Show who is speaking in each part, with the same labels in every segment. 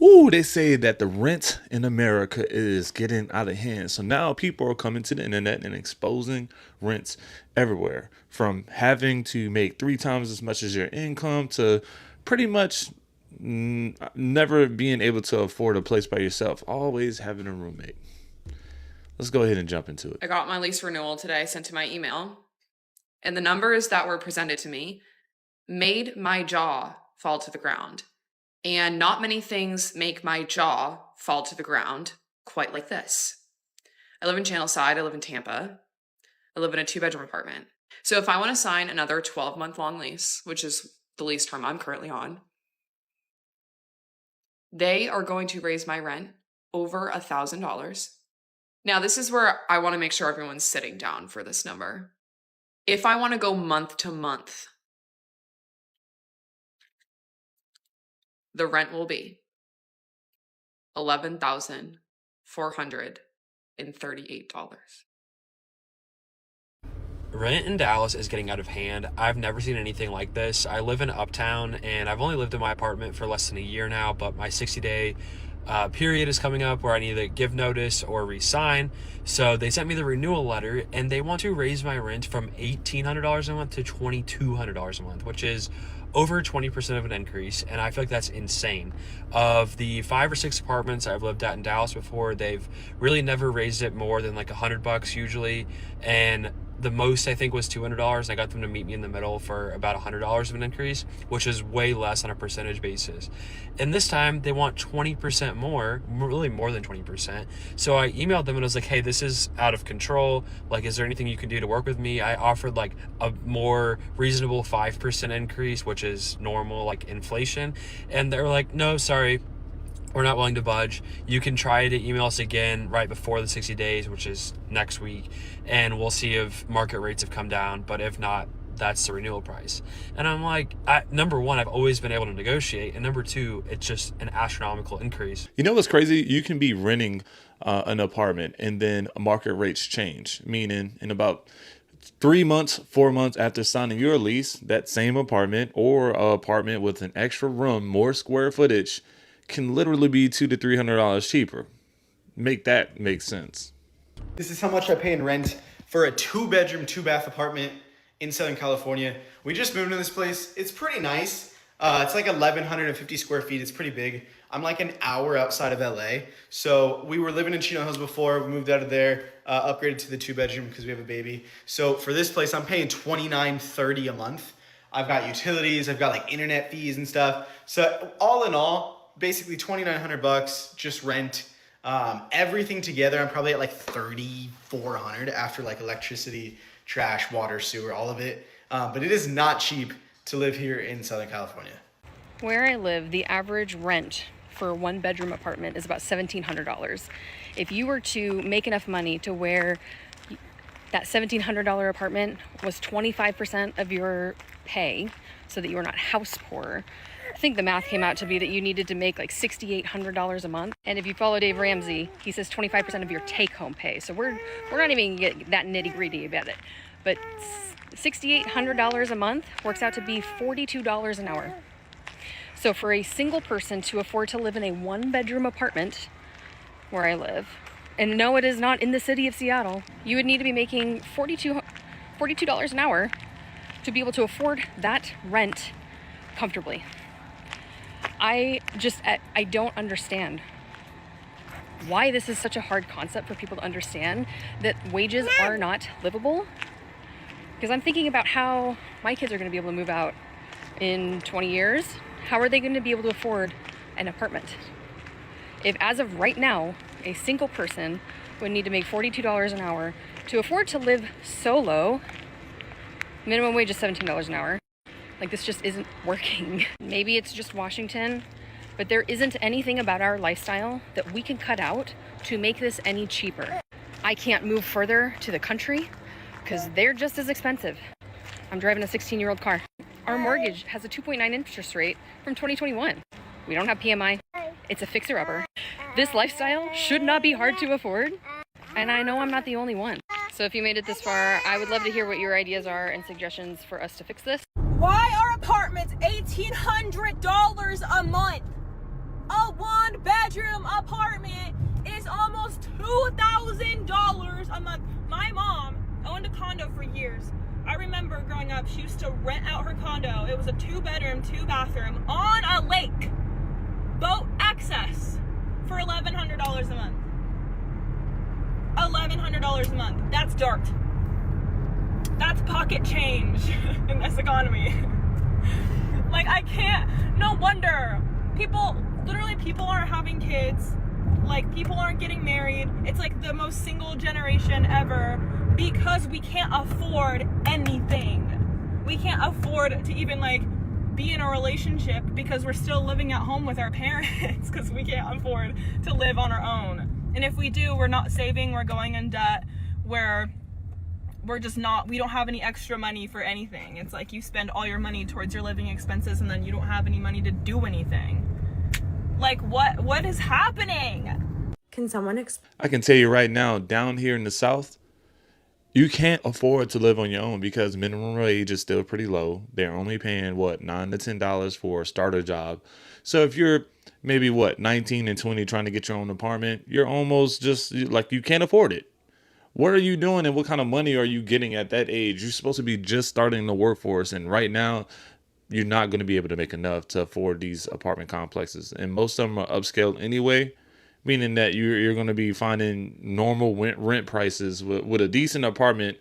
Speaker 1: Ooh, they say that the rent in America is getting out of hand. So now people are coming to the internet and exposing rents everywhere, from having to make 3 times as much as your income to pretty much never being able to afford a place by yourself, always having a roommate. Let's go ahead and jump into it.
Speaker 2: I got my lease renewal today sent to my email, and the numbers that were presented to me made my jaw fall to the ground. And not many things make my jaw fall to the ground quite like this. I live in Channelside. I live in Tampa. I live in a 2-bedroom apartment. So if I want to sign another 12-month long lease, which is the lease term I'm currently on, they are going to raise my rent over $1,000. Now, this is where I want to make sure everyone's sitting down for this number. If I want to go month to month, the rent will be $11,438.
Speaker 3: Rent in Dallas is getting out of hand. I've never seen anything like this. I live in Uptown, and I've only lived in my apartment for less than a year now, but my 60-day period is coming up where I need to give notice or resign. So they sent me the renewal letter, and they want to raise my rent from $1,800 a month to $2,200 a month, which is over 20% of an increase, and I feel like that's insane. Of the 5 or 6 apartments I've lived at in Dallas before, they've really never raised it more than like $100 usually, and the most I think was $200, and I got them to meet me in the middle for about $100 of an increase, which is way less on a percentage basis. And this time they want 20% more, really more than 20%. So I emailed them and I was like, hey, this is out of control. Like, is there anything you can do to work with me? I offered like a more reasonable 5% increase, which is normal, like inflation. And they're like, no, sorry, we're not willing to budge. You can try to email us again right before the 60 days, which is next week, and we'll see if market rates have come down. But if not, that's the renewal price. And I'm like, number one, I've always been able to negotiate, and number two, it's just an astronomical increase.
Speaker 1: You know what's crazy? You can be renting an apartment and then market rates change, meaning in about 3 months, 4 months after signing your lease, that same apartment or an apartment with an extra room, more square footage, can literally be $200 to $300 cheaper. Make that make sense.
Speaker 4: This is how much I pay in rent for a 2-bedroom, 2-bath apartment in Southern California. We just moved into this place. It's pretty nice. It's like 1,150 square feet. It's pretty big. I'm like an hour outside of LA. So we were living in Chino Hills before. We moved out of there, upgraded to the 2-bedroom because we have a baby. So for this place, I'm paying $29.30 a month. I've got utilities. I've got like internet fees and stuff. So all in all, basically $2,900 just rent. Everything together, I'm probably at like $3,400 after like electricity, trash, water, sewer, all of it. But it is not cheap to live here in Southern California.
Speaker 5: Where I live, the average rent for a 1-bedroom apartment is about $1,700. If you were to make enough money to where that $1,700 apartment was 25% of your pay so that you are not house poor, I think the math came out to be that you needed to make like $6,800 a month. And if you follow Dave Ramsey, he says 25% of your take-home pay. So we're not even getting that nitty-gritty about it. But $6,800 a month works out to be $42 an hour. So for a single person to afford to live in a 1-bedroom apartment where I live, and no, it is not in the city of Seattle, you would need to be making $42 an hour to be able to afford that rent comfortably. I don't understand why this is such a hard concept for people to understand, that wages are not livable. Because I'm thinking about how my kids are going to be able to move out in 20 years. How are they going to be able to afford an apartment? If as of right now, a single person would need to make $42 an hour to afford to live solo, minimum wage is $17 an hour. Like, this just isn't working. Maybe it's just Washington, but there isn't anything about our lifestyle that we can cut out to make this any cheaper. I can't move further to the country because they're just as expensive. I'm driving a 16-year-old car. Our mortgage has a 2.9 interest rate from 2021. We don't have PMI. It's a fixer-upper. This lifestyle should not be hard to afford, and I know I'm not the only one. So if you made it this far, I would love to hear what your ideas are and suggestions for us to fix this.
Speaker 6: Why are apartments $1,800 a month? A 1 apartment is almost $2,000 a month. My mom owned a condo for years. I remember growing up, she used to rent out her condo. It was a 2-bedroom, 2-bathroom on a lake, boat access, for $1,100 a month. $1,100 a month. That's dirt. That's pocket change in this economy. Like, I can't, no wonder. People aren't having kids. Like, people aren't getting married. It's like the most single generation ever because we can't afford anything. We can't afford to even, like, be in a relationship because we're still living at home with our parents because we can't afford to live on our own. And if we do, we're not saving, we're going in debt, we're just not, we don't have any extra money for anything. It's like you spend all your money towards your living expenses and then you don't have any money to do anything. Like, what is happening?
Speaker 7: Can someone
Speaker 1: I can tell you right now, down here in the South, you can't afford to live on your own because minimum wage is still pretty low. They're only paying, what, $9 to $10 for a starter job. So if you're maybe, 19 and 20 trying to get your own apartment, you're almost just, like, you can't afford it. What are you doing and what kind of money are you getting at that age? You're supposed to be just starting the workforce. And right now, you're not going to be able to make enough to afford these apartment complexes. And most of them are upscale anyway, meaning that you're going to be finding normal rent prices with a decent apartment.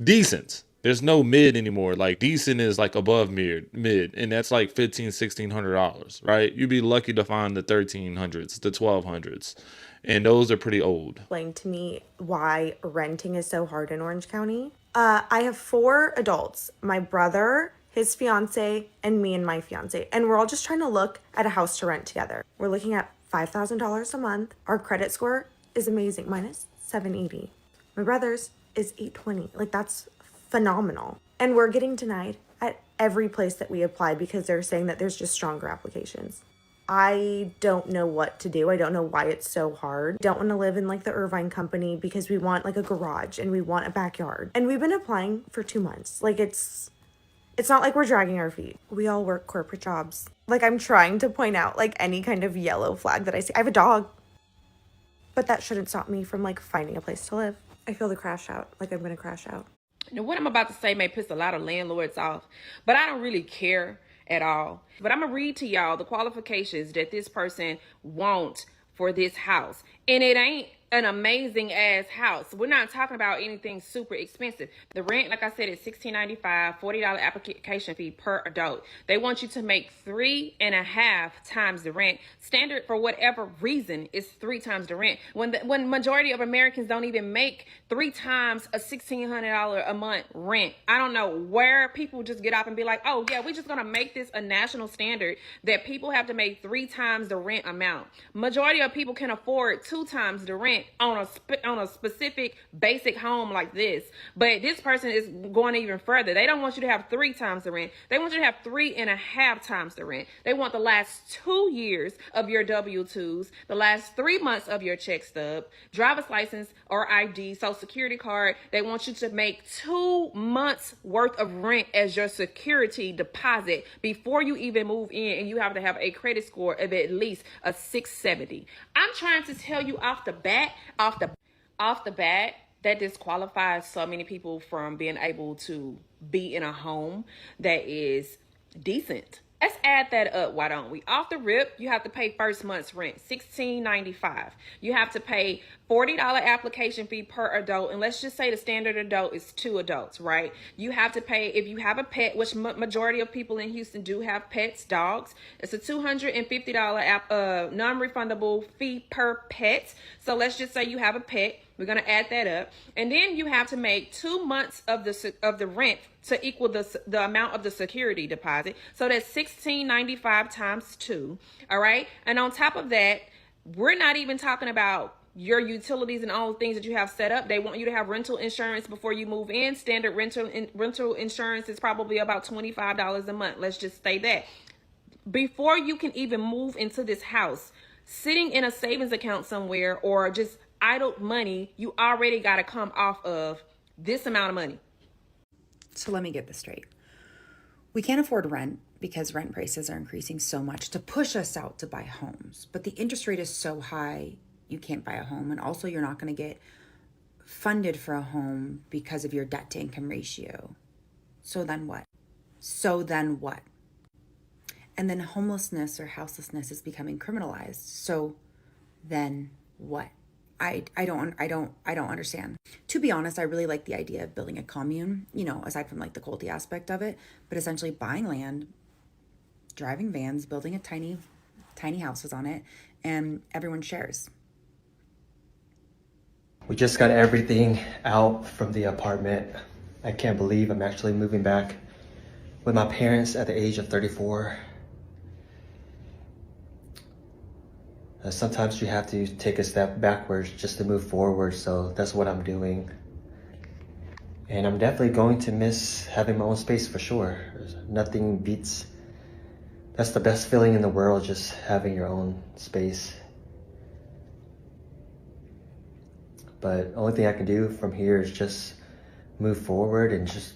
Speaker 1: Decent. There's no mid anymore. Like, decent is like above mid, and that's like $1,500, right? You'd be lucky to find the 1,300s, the 1,200s, and those are pretty old.
Speaker 7: explain to me why renting is so hard in Orange County? I have 4 adults, my brother, his fiance, and me and my fiance, and we're all just trying to look at a house to rent together. We're looking at $5,000 a month. Our credit score is amazing. Mine is 780. My brother's is 820. Like, that's phenomenal. And we're getting denied at every place that we apply because they're saying that there's just stronger applications. I don't know what to do. I don't know why it's so hard. Don't want to live in like the Irvine company because we want like a garage and we want a backyard. And we've been applying for 2 months. Like, it's not like we're dragging our feet. We all work corporate jobs. Like, I'm trying to point out like any kind of yellow flag that I see. I have a dog, but that shouldn't stop me from like finding a place to live. I feel the crash out. Like, I'm gonna crash out.
Speaker 8: Now, what I'm about to say may piss a lot of landlords off, but I don't really care at all. But I'm gonna read to y'all the qualifications that this person wants for this house. And it ain't an amazing ass house. We're not talking about anything super expensive. The rent, like I said, is $16.95, $40 application fee per adult. They want you to make 3.5 times the rent. Standard, for whatever reason, is 3 times the rent. When majority of Americans don't even make 3 times a $1,600 a month rent. I don't know where people just get up and be like, oh yeah, we're just gonna make this a national standard that people have to make 3 times the rent amount. Majority of people can afford 2 times the rent on a specific basic home like this. But this person is going even further. They don't want you to have 3 times the rent. They want you to have 3.5 times the rent. They want the last 2 years of your W-2s, the last 3 months of your check stub, driver's license or ID, social security card. They want you to make 2 months worth of rent as your security deposit before you even move in, and you have to have a credit score of at least a 670. I'm trying to tell you off the bat, that disqualifies so many people from being able to be in a home that is decent. Let's add that up, why don't we? Off the rip, you have to pay first month's rent, $16.95. You have to pay $40 application fee per adult, and let's just say the standard adult is 2 adults, right? You have to pay, if you have a pet, which majority of people in Houston do have pets, dogs, it's a $250 non-refundable fee per pet. So let's just say you have a pet. We're going to add that up. And then you have to make 2 months of the rent to equal the amount of the security deposit. So that's $16.95 times 2. All right. And on top of that, we're not even talking about your utilities and all the things that you have set up. They want you to have rental insurance before you move in. Standard rental insurance is probably about $25 a month. Let's just say that. Before you can even move into this house, sitting in a savings account somewhere or just idle money, you already got to come off of this amount of money.
Speaker 9: So let me get this straight. We can't afford rent because rent prices are increasing so much to push us out to buy homes. But the interest rate is so high, you can't buy a home. And also you're not going to get funded for a home because of your debt to income ratio. So then what? And then homelessness or houselessness is becoming criminalized. So then what? I don't understand. To be honest, I really like the idea of building a commune, aside from like the culty aspect of it, but essentially buying land, driving vans, building a tiny houses on it, and everyone shares.
Speaker 10: We just got everything out from the apartment. I can't believe I'm actually moving back with my parents at the age of 34. Sometimes you have to take a step backwards just to move forward, so that's what I'm doing. And I'm definitely going to miss having my own space for sure. Nothing beats, that's the best feeling in the world, just having your own space. But the only thing I can do from here is just move forward and just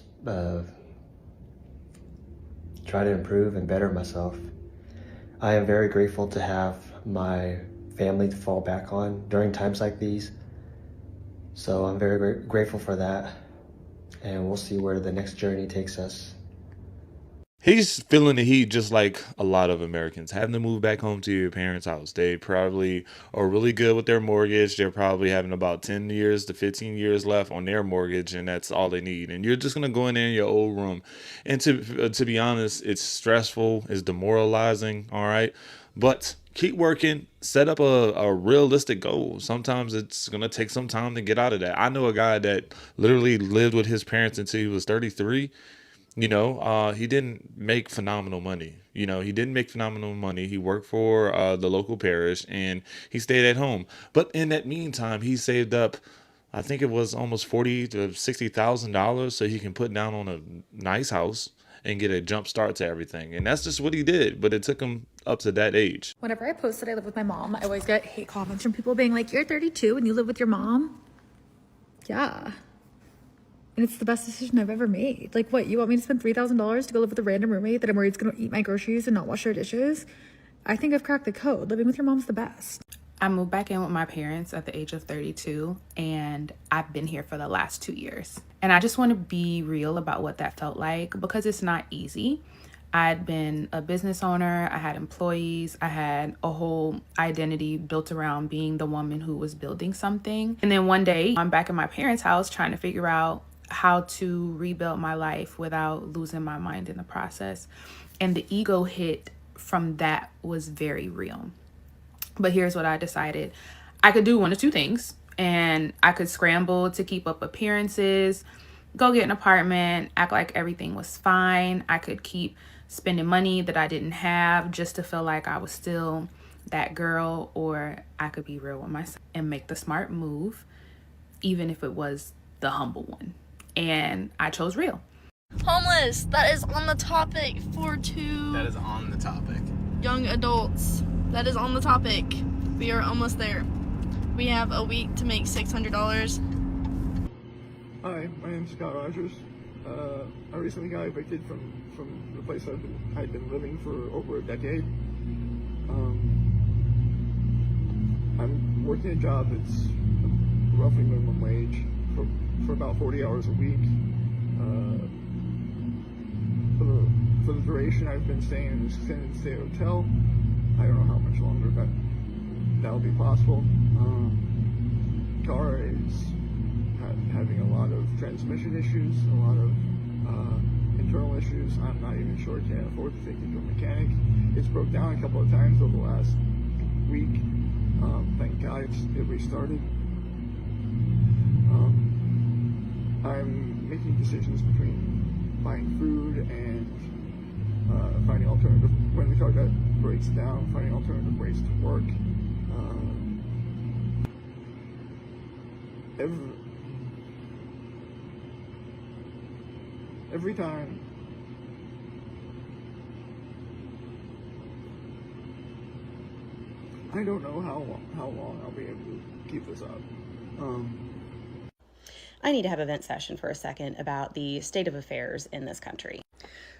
Speaker 10: try to improve and better myself. I am very grateful to have my family to fall back on during times like these. So I'm very grateful for that. And we'll see where the next journey takes us.
Speaker 1: He's feeling the heat just like a lot of Americans. Having to move back home to your parents' house. They probably are really good with their mortgage. They're probably having about 10 years to 15 years left on their mortgage, and that's all they need. And you're just going to go in there in your old room. And to be honest, it's stressful, it's demoralizing, all right? But keep working, set up a realistic goal. Sometimes it's going to take some time to get out of that. I know a guy that literally lived with his parents until he was 33. He didn't make phenomenal money. He didn't make phenomenal money. He worked for the local parish and he stayed at home. But in that meantime, he saved up, I think it was almost $40,000 to $60,000 so he can put down on a nice house and get a jump start to everything. And that's just what he did. But it took him up to that age.
Speaker 11: Whenever I post that I live with my mom, I always get hate comments from people being like, "You're 32 and you live with your mom?" Yeah. And it's the best decision I've ever made. Like, what, you want me to spend $3,000 to go live with a random roommate that I'm worried is going to eat my groceries and not wash her dishes? I think I've cracked the code. Living with your mom's the best.
Speaker 12: I moved back in with my parents at the age of 32, and I've been here for the last 2 years. And I just want to be real about what that felt like, because it's not easy. I'd been a business owner, I had employees, I had a whole identity built around being the woman who was building something. And then one day, I'm back in my parents' house trying to figure out how to rebuild my life without losing my mind in the process. And the ego hit from that was very real. But here's what I decided. I could do one of two things, and I could scramble to keep up appearances, go get an apartment, act like everything was fine. I could keep spending money that I didn't have just to feel like I was still that girl, or I could be real with myself and make the smart move, even if it was the humble one. And I chose real.
Speaker 13: Homeless, that is on the topic for
Speaker 14: That is on the topic.
Speaker 13: young adults. That is on the topic. We are almost there. We have a week to make $600.
Speaker 15: Hi, my name's Scott Rogers. I recently got evicted from the place I'd been living for over a decade. I'm working a job that's roughly minimum wage for about 40 hours a week. For the duration I've been staying in this extended stay hotel, I don't know how much longer that'll be possible. Car is having a lot of transmission issues, a lot of internal issues. I'm not even sure I can't afford to take it to a mechanic. It's broke down a couple of times over the last week. Thank God it restarted. I'm making decisions between buying food and finding alternative, when the car breaks down, finding alternative ways to work. Every time I don't know how long I'll be able to keep this up.
Speaker 16: I need to have a vent session for a second about the state of affairs in this country.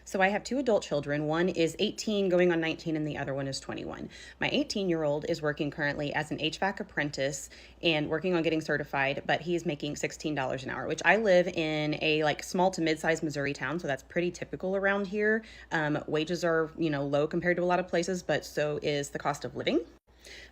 Speaker 16: So I have two adult children. One is 18 going on 19 and the other one is 21. My 18-year-old is working currently as an HVAC apprentice and working on getting certified, but he's making $16 an hour, which I live in a like small to mid-sized Missouri town, so that's pretty typical around here. Wages are, low compared to a lot of places, but so is the cost of living.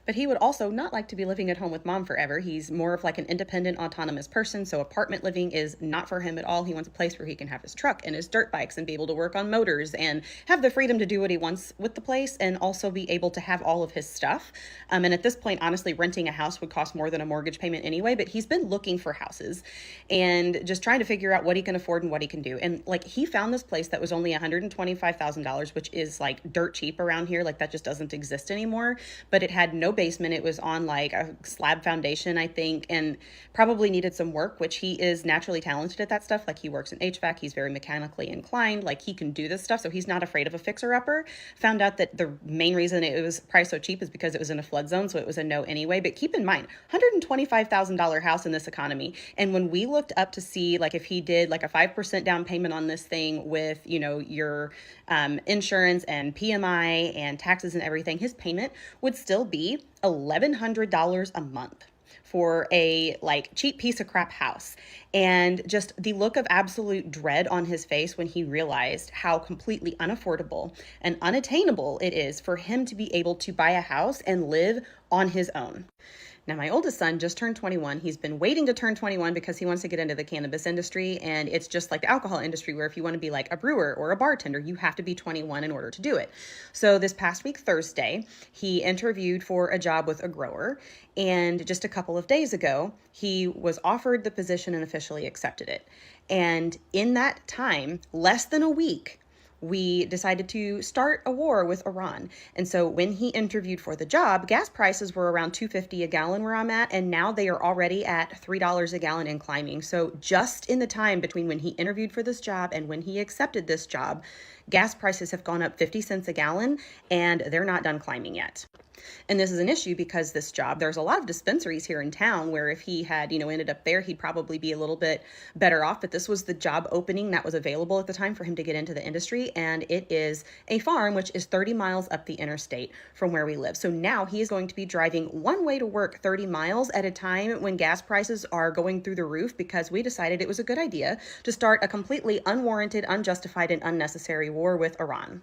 Speaker 16: But he would also not like to be living at home with mom forever. He's more of like an independent, autonomous person, so apartment living is not for him at all. He wants a place where he can have his truck and his dirt bikes and be able to work on motors and have the freedom to do what he wants with the place and also be able to have all of his stuff. And at this point, honestly, renting a house would cost more than a mortgage payment anyway, but he's been looking for houses and just trying to figure out what he can afford and what he can do. And like he found this place that was only $125,000, which is like dirt cheap around here. Like that just doesn't exist anymore, but it had no basement. It was on like a slab foundation, I think, and probably needed some work, which he is naturally talented at that stuff. Like he works in HVAC. He's very mechanically inclined. Like he can do this stuff. So he's not afraid of a fixer-upper. Found out that the main reason it was priced so cheap is because it was in a flood zone. So it was a no anyway. But keep in mind, $125,000 house in this economy. And when we looked up to see like if he did like a 5% down payment on this thing with, your insurance and PMI and taxes and everything, his payment would still be $1,100 a month for a like cheap piece of crap house. And just the look of absolute dread on his face when he realized how completely unaffordable and unattainable it is for him to be able to buy a house and live on his own. Now, my oldest son just turned 21. He's been waiting to turn 21 because he wants to get into the cannabis industry. And it's just like the alcohol industry, where if you want to be like a brewer or a bartender, you have to be 21 in order to do it. So this past week, Thursday, he interviewed for a job with a grower. And just a couple of days ago, he was offered the position and officially accepted it. And in that time, less than a week, we decided to start a war with Iran. And so when he interviewed for the job, gas prices were around $2.50 a gallon where I'm at, and now they are already at $3 a gallon and climbing. So just in the time between when he interviewed for this job and when he accepted this job, gas prices have gone up 50 cents a gallon, and they're not done climbing yet. And this is an issue because this job, there's a lot of dispensaries here in town where if he had, ended up there, he'd probably be a little bit better off. But this was the job opening that was available at the time for him to get into the industry. And it is a farm, which is 30 miles up the interstate from where we live. So now he is going to be driving one way to work 30 miles at a time when gas prices are going through the roof, because we decided it was a good idea to start a completely unwarranted, unjustified, and unnecessary war with Iran.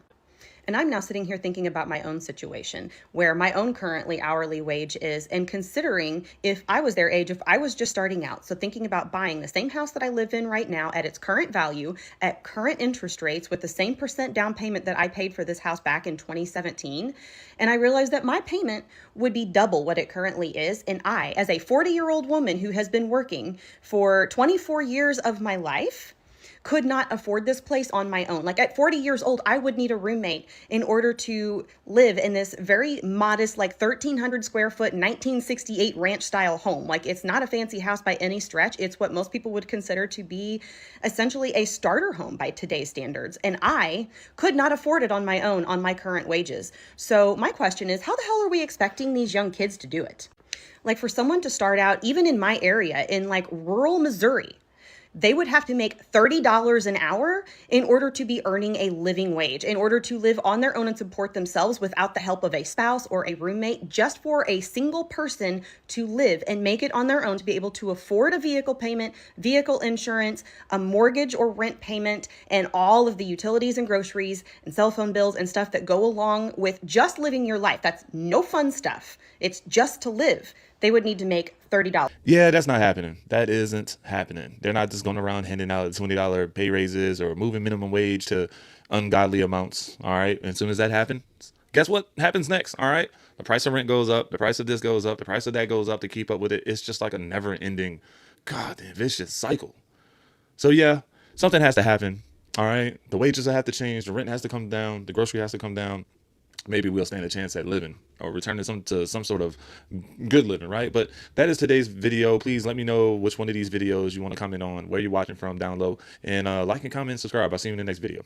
Speaker 16: And I'm now sitting here thinking about my own situation, where my own currently hourly wage is, and considering if I was their age, if I was just starting out. So thinking about buying the same house that I live in right now at its current value, at current interest rates, with the same percent down payment that I paid for this house back in 2017. And I realized that my payment would be double what it currently is. And I, as a 40-year-old woman who has been working for 24 years of my life, could not afford this place on my own. Like at 40 years old, I would need a roommate in order to live in this very modest, like 1,300 square foot, 1968 ranch style home. Like it's not a fancy house by any stretch. It's what most people would consider to be essentially a starter home by today's standards. And I could not afford it on my own on my current wages. So my question is, how the hell are we expecting these young kids to do it? Like for someone to start out, even in my area, in like rural Missouri, they would have to make $30 an hour in order to be earning a living wage, in order to live on their own and support themselves without the help of a spouse or a roommate, just for a single person to live and make it on their own, to be able to afford a vehicle payment, vehicle insurance, a mortgage or rent payment, and all of the utilities and groceries and cell phone bills and stuff that go along with just living your life. That's no fun stuff. It's just to live. They would need to make $30.
Speaker 1: Yeah, that's not happening. That isn't happening. They're not just going around handing out $20 pay raises or moving minimum wage to ungodly amounts. All right. And as soon as that happens, guess what happens next? All right. The price of rent goes up. The price of this goes up. The price of that goes up to keep up with it. It's just like a never ending, goddamn vicious cycle. So yeah, something has to happen. All right. The wages have to change. The rent has to come down. The grocery has to come down. Maybe we'll stand a chance at living or returning to some sort of good living, right? But that is today's video. Please let me know which one of these videos you want to comment on, where you're watching from down low, and like and comment and subscribe. I'll see you in the next video.